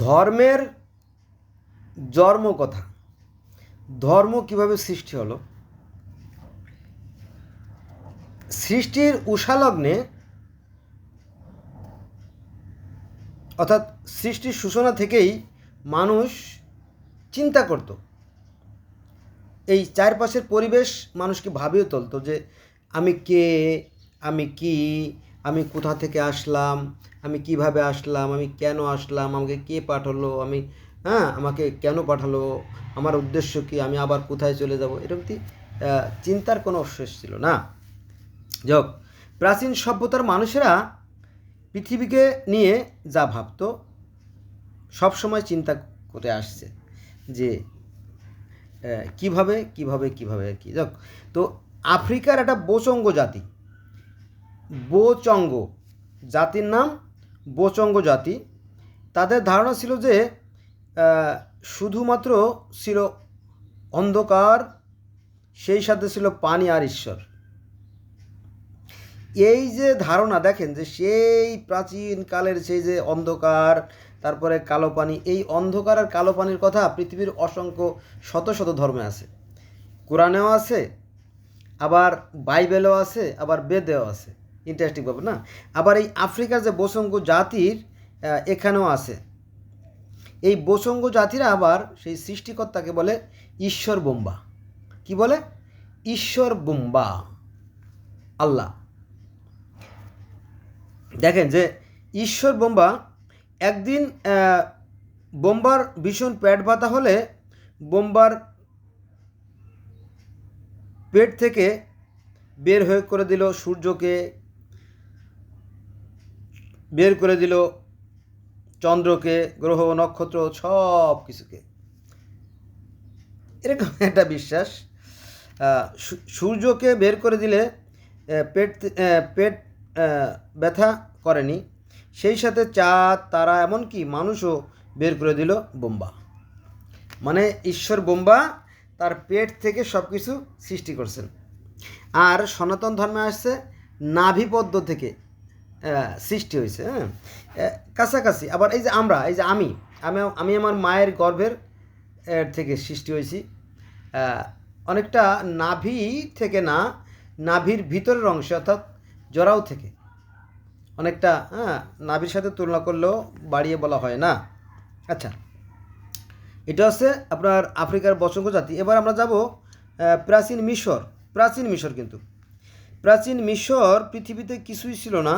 ধর্মের জন্ম কথা, ধর্ম কিভাবে সৃষ্টি হলো। সৃষ্টির উষালগ্নে অর্থাৎ সৃষ্টির সূচনা থেকেই মানুষ চিন্তা করত, এই চারপাশের পরিবেশ মানুষকে ভাবিয়ে তুলতো যে আমি কে, আমি কি, আমি কোথা থেকে আসলাম, আমি কিভাবে আসলাম, আমি কেন আসলাম, আমাকে কে পাঠালো, আমাকে কেন পাঠালো, আমার উদ্দেশ্য কি, আমি আবার কোথায় চলে যাব, এরকম চিন্তার কোনো শেষ ছিল না। যাক, প্রাচীন সভ্যতার মানুষেরা পৃথিবীকে নিয়ে যা ভাবতো সবসময় চিন্তা করে আসছে যে কিভাবে কিভাবে কিভাবে আর কি। যাক, তো আফ্রিকার একটা বোচঙ্গ জাতি, বোচঙ্গ জাতির নাম বোচঙ্গ জাতি, তাদের ধারণা ছিল যে শুধুমাত্র ছিল অন্ধকার, সেই সাথে ছিল পানি আর ঈশ্বর। এই যে ধারণা দেখেন যে সেই প্রাচীন কালের সেই যে অন্ধকার, তারপরে কালো পানি, এই অন্ধকার আর কালো পানির কথা পৃথিবীর অসংখ্য শত শত ধর্মে আছে, কোরআনেও আছে, আবার বাইবেলেও আছে, আবার বেদেও আছে। ইন্টারেস্টিং ব্যাপার না। আবার এই আফ্রিকার যে বোচঙ্গ জাতির এখানেও আছে। এই বোচঙ্গ জাতিরা আবার সেই সৃষ্টিকর্তাকে বলে ঈশ্বর বোম্বা। কি বলে? ঈশ্বর বোম্বা, আল্লাহ। দেখেন যে ঈশ্বর বোম্বা একদিন বোম্বার ভীষণ পেট ব্যথা হলে বোম্বার পেট থেকে বের হয়ে করে দিল সূর্যকে, বের করে দিল চন্দ্রকে, গ্রহ নক্ষত্র সব কিছুকে। এরকম একটা বিশ্বাস। সূর্যকে বের করে দিলে পেট ব্যথা করেনি, সেই সাথে চাঁদ, তারা, এমনকি মানুষও বের করে দিল বোম্বা। মানে ঈশ্বর বোম্বা তার পেট থেকে সব কিছু সৃষ্টি করছেন। আর সনাতন ধর্মে আসছে নাভিপদ্ম থেকে সৃষ্টি হয়েছে। কাছাকাছি। আবার এই যে আমি আমার মায়ের গর্ভের থেকে সৃষ্টি হয়েছি, অনেকটা নাভি থেকে না, নাভির ভিতরের অংশ অর্থাৎ জরাও থেকে অনেকটা, নাভির সাথে তুলনা করলেও বাড়িয়ে বলা হয় না। আচ্ছা, এটা হচ্ছে আপনার আফ্রিকার বোচঙ্গ জাতি। এবার আমরা যাব প্রাচীন মিশর। প্রাচীন মিশর কিন্তু প্রাচীন মিশর পৃথিবীতে কিছুই ছিল না,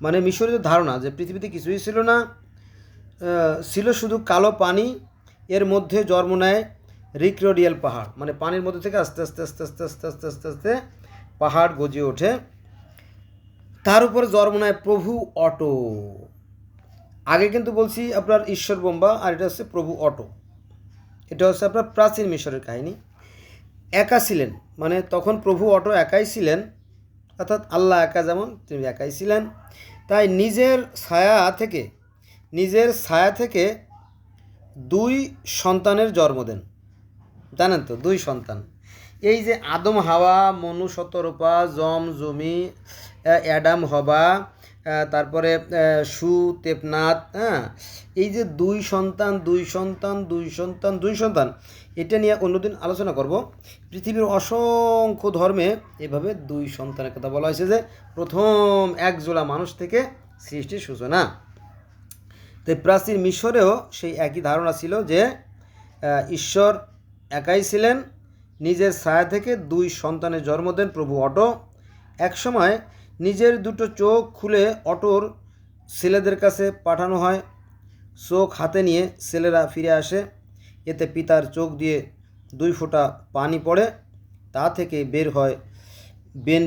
মানে মিশরের ধারণা যে পৃথিবীতে কিছুই ছিল না, ছিল শুধু কালো পানি, এর মধ্যে জন্ম নেয় রিক্রোডিয়াল পাহাড়, মানে পানির মধ্যে থেকে আস্তে আস্তে আস্তে আস্তে আস্তে আস্তে আস্তে আস্তে পাহাড় গজিয়ে ওঠে, তার উপরে জন্ম নেয় প্রভু অটো। আগে কিন্তু বলছি আপনার ঈশ্বর বোম্বা, আর এটা হচ্ছে প্রভু অটো। এটা হচ্ছে আপনার প্রাচীন মিশরের কাহিনী। একা ছিলেন, মানে তখন প্রভু অটো একাই ছিলেন, অর্থাৎ আল্লাহ একা যেমন তিনি একাই ছিলেন। তাই নিজের ছায়া থেকে 2 সন্তানের জন্ম দেন। জানেন তো, 2 সন্তান। এই যে আদম হাওয়া, মনু শতরূপা, জমি, অ্যাডাম হবা, তারপরে সু তেপনাথ, এই যে 2 সন্তান, এটা নিয়ে অন্যদিন আলোচনা করব। পৃথিবীর অসংখ্য ধর্মে এভাবে 2 সন্তানের কথা বলা হয়েছে, যে প্রথম এক জোড়া মানুষ থেকে সৃষ্টির সূচনা। তো প্রাচীন মিশরেও সেই একই ধারণা ছিল যে ঈশ্বর একাই ছিলেন, নিজের ছায়া থেকে 2 সন্তানের জন্ম দেন প্রভু অটো। একসময় নিজের 2টো চোখ খুলে অটোর ছেলেদের কাছে পাঠানো হয়, চোখ হাতে নিয়ে ছেলেরা ফিরে আসে, এতে পিতার চোখ দিয়ে 2 ফোঁটা পানি পড়ে, তা থেকে বের হয় বেন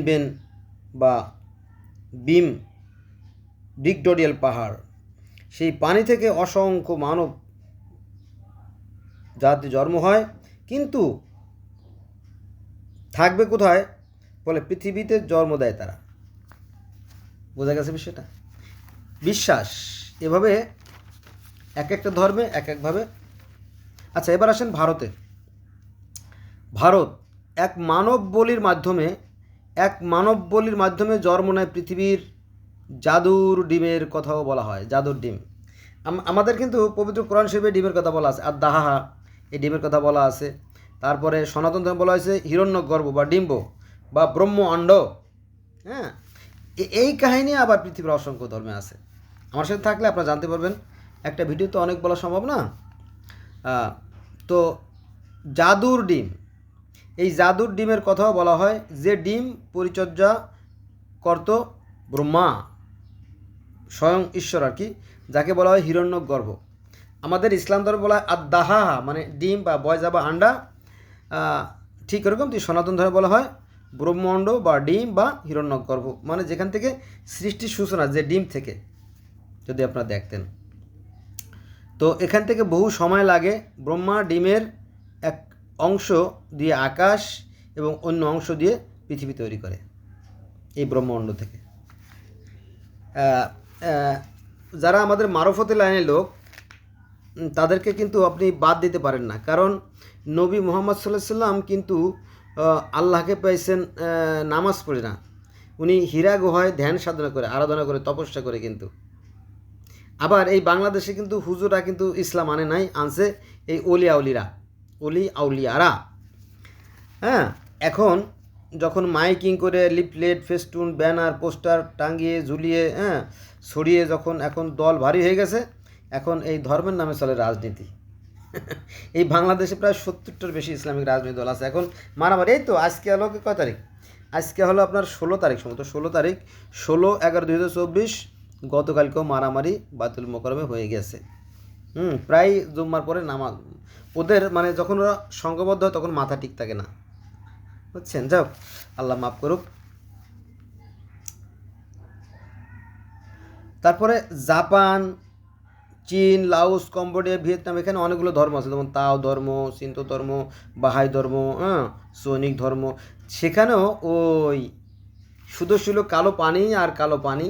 বা ভিক্টোরিয়াল পাহাড়। সেই পানি থেকে অসংখ্য মানব জাতি জন্ম হয়, কিন্তু থাকবে কোথায়? বলে পৃথিবীতে জন্ম দেয় তারা। বোঝা গেছে বিষয়টা? বিশ্বাস এভাবে এক একটা ধর্মে এক একভাবে। আচ্ছা, এবার আসেন ভারতে। ভারত এক মানব বলির মাধ্যমে জন্ম নেয় পৃথিবীর জাদুর ডিমের কথাও বলা হয়, জাদুর ডিম। আমাদের কিন্তু পবিত্র কোরআন শরীফে ডিমের কথা বলা আছে, আর দাহা এই ডিমের কথা বলা আছে। তারপরে সনাতন ধর্মে বলা হয়েছে হিরণ্যগর্ভ বা ডিম্ব বা ব্রহ্ম অণ্ড। হ্যাঁ, এই কাহিনী আবার পৃথিবীর অসংখ্য ধর্মে আছে। আমার সাথে থাকলে আপনারা জানতে পারবেন। একটা ভিডিও তো অনেক বলা সম্ভব না। তো জাদুর ডিম, এই জাদুর ডিমের কথাও বলা হয়, যে ডিম পরিচর্যা করত ব্রহ্মা, স্বয়ং ঈশ্বর আর কি, যাকে বলা হয় হিরণ্যগর্ভ। আমাদের ইসলাম ধর্মে বলা হয় আদাহা, মানে ডিম বা বয়জা বা আন্ডা। ঠিক এরকম সনাতন ধর্মে বলা হয় ব্রহ্মাণ্ড বা ডিম বা হিরণ্যগর্ভ, মানে যেখান থেকে সৃষ্টির সূচনা, যে ডিম থেকে, যদি আপনারা দেখতেন। তো এখান থেকে বহু সময় লাগে। ব্রহ্মা ডিমের এক অংশ দিয়ে আকাশ এবং অন্য অংশ দিয়ে পৃথিবী তৈরি করে এই ব্রহ্মাণ্ড থেকে। যারা আমাদের মারফতে লাইনের লোক, তাদেরকে কিন্তু আপনি বাদ দিতে পারেন না, কারণ নবী মুহাম্মদ সাল্লাল্লাহু আলাইহি সাল্লাম কিন্তু আল্লাহকে পেয়েছেন নামাজ পড়ে না, উনি হীরা গুহায় ধ্যান সাধনা করে, আরাধনা করে, তপস্যা করে। কিন্তু আবার এই বাংলাদেশে কিন্তু হুজুরা কিন্তু ইসলাম আনে নাই, আনছে এই অলি আউলিয়ারা। হ্যাঁ, এখন যখন মাইকিং করে লিফলেট, ফেস্টুন, ব্যানার, পোস্টার টাঙিয়ে ঝুলিয়ে ছড়িয়ে যখন এখন দল ভারী হয়ে গেছে, এখন এই ধর্মের নামে চলে রাজনীতি। এই বাংলাদেশে প্রায় 70টার বেশি ইসলামিক রাজনৈতিক দল আছে। এখন মারামারি, এই তো আজকে হলো কয় তারিখ, আজকে হলো আপনার 16 তারিখ, সম্ভবত 16 তারিখ, 16/11/2024। গতকালকেও মারামারি বায়তুল মোকাররমে হয়ে গেছে। প্রায় জুম্মার পরে নামাজ, ওদের মানে যখন ওরা সংঘবদ্ধ হয় তখন মাথা ঠিক থাকে না, বুঝছেন? যাও, আল্লাহ মাফ করুক। তারপরে জাপান, চীন, লাওস, কম্বোডিয়া, ভিয়েতনাম, এখানে অনেকগুলো ধর্ম আছে, যেমন তাও ধর্ম, সিন্ত ধর্ম, বাহাই ধর্ম, সৈনিক ধর্ম। সেখানেও ওই শুধু ছিল কালো পানি আর কালো পানি,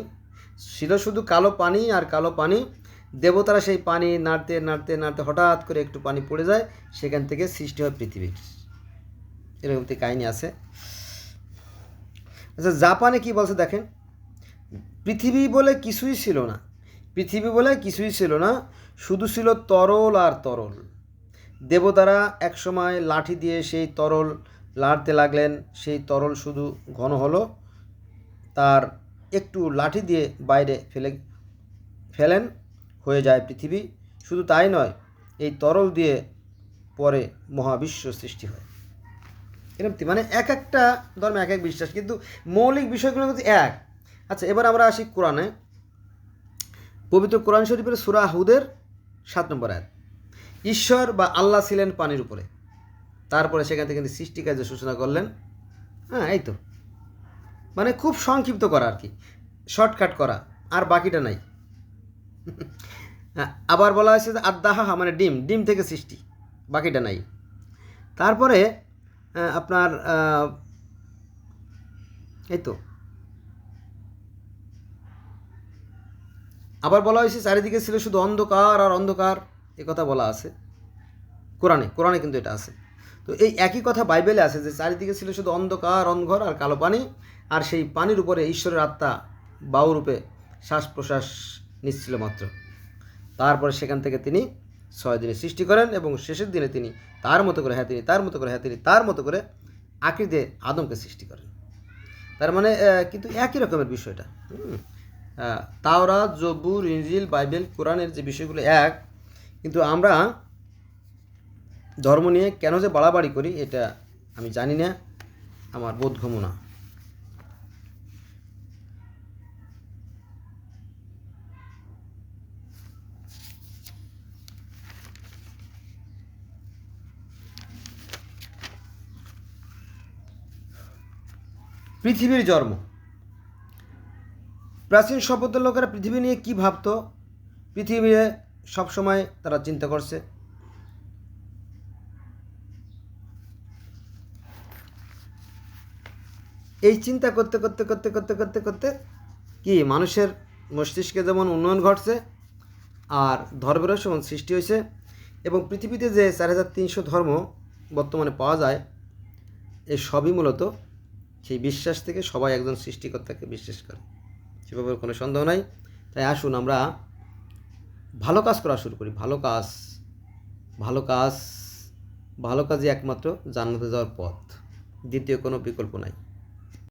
শুধু কালো পানি আর কালো পানি। দেবতারা সেই পানি নাড়তে নাড়তে নাড়তে হঠাৎ করে একটু পানি পড়ে যায়, সেখান থেকে সৃষ্টি হয় পৃথিবীর। এরকম একটি কাহিনী আছে। আচ্ছা, জাপানে কি বলছে দেখেন, পৃথিবী বলে কিছুই ছিল না, পৃথিবী বলে কিছুই ছিল না, শুধু ছিল তরল আর তরল। দেবতারা একসময় লাঠি দিয়ে সেই তরল লাড়তে লাগলেন, সেই তরল শুধু ঘন হলো, তার একটু লাঠি দিয়ে বাইরে ফেলেন, হয়ে যায় পৃথিবী। শুধু তাই নয়, এই তরল দিয়ে পরে মহাবিশ্ব সৃষ্টি হয়। এরকম মানে এক একটা ধর্মে এক এক বিশ্বাস, কিন্তু মৌলিক বিষয়গুলো কিন্তু এক। আচ্ছা, এবার আমরা আসি কোরআনে। পবিত্র কোরআন শরীফের সূরা হুদের 7 নম্বর আয়াত, ঈশ্বর বা আল্লাহ ছিলেন পানির উপরে, তারপরে সেখান থেকে কিন্তু সৃষ্টি কার্যের সূচনা করলেন। এই তো, মানে খুব সংক্ষিপ্ত করা আর কি, শর্টকাট করা, আর বাকিটা নাই। আবার বলা হয়েছে যে আদাহা, মানে ডিম থেকে সৃষ্টি, বাকিটা নাই। তারপরে আপনার এই তো আবার বলা হয়েছে চারিদিকে ছিল শুধু অন্ধকার আর অন্ধকার, এ কথা বলা আছে কোরআনে কিন্তু এটা আছে। তো এই একই কথা বাইবেলে আছে যে চারিদিকে ছিল শুধু অন্ধকার, অন্ধকার আর কালো পানি, আর সেই পানির উপরে ঈশ্বরের আত্মা বায়ুরূপে শ্বাস প্রশ্বাস নিচ্ছিল মাত্র। তারপরে সেখান থেকে তিনি 6 দিনে সৃষ্টি করেন, এবং শেষের দিনে তিনি তার মতো করে তার মতো করে আকৃতিতে আদমকে সৃষ্টি করেন। তার মানে কিন্তু একই রকমের বিষয়টা। তাওরাত, জবুর, ইনজিল, বাইবেল, কোরআনের যে বিষয়গুলো এক, কিন্তু আমরা ধর্ম নিয়ে কেন যে বাড়াবাড়ি করি এটা আমি জানি না, আমার বোধগম্য না। পৃথিবীর জন্ম, প্রাচীন সভ্যতার লোকেরা পৃথিবী নিয়ে কী ভাবতো, পৃথিবী সবসময় তারা চিন্তা করছে। এই চিন্তা করতে করতে করতে করতে করতে করতে কি মানুষের মস্তিষ্কে যেমন উন্নয়ন ঘটছে, আর ধর্মেরও সেমন সৃষ্টি হয়েছে। এবং পৃথিবীতে যে 4300 ধর্ম বর্তমানে পাওয়া যায়, এই সবই মূলত সেই বিশ্বাস থেকে সবাই একজন সৃষ্টিকর্তাকে বিশ্বাস করে, সেভাবে কোনো সন্দেহ নাই। তাই আসুন আমরা ভালো কাজ করা শুরু করি। ভালো কাজ ভালো কাজই একমাত্র জান্নাতে যাওয়ার পথ, দ্বিতীয় কোনো বিকল্প নাই।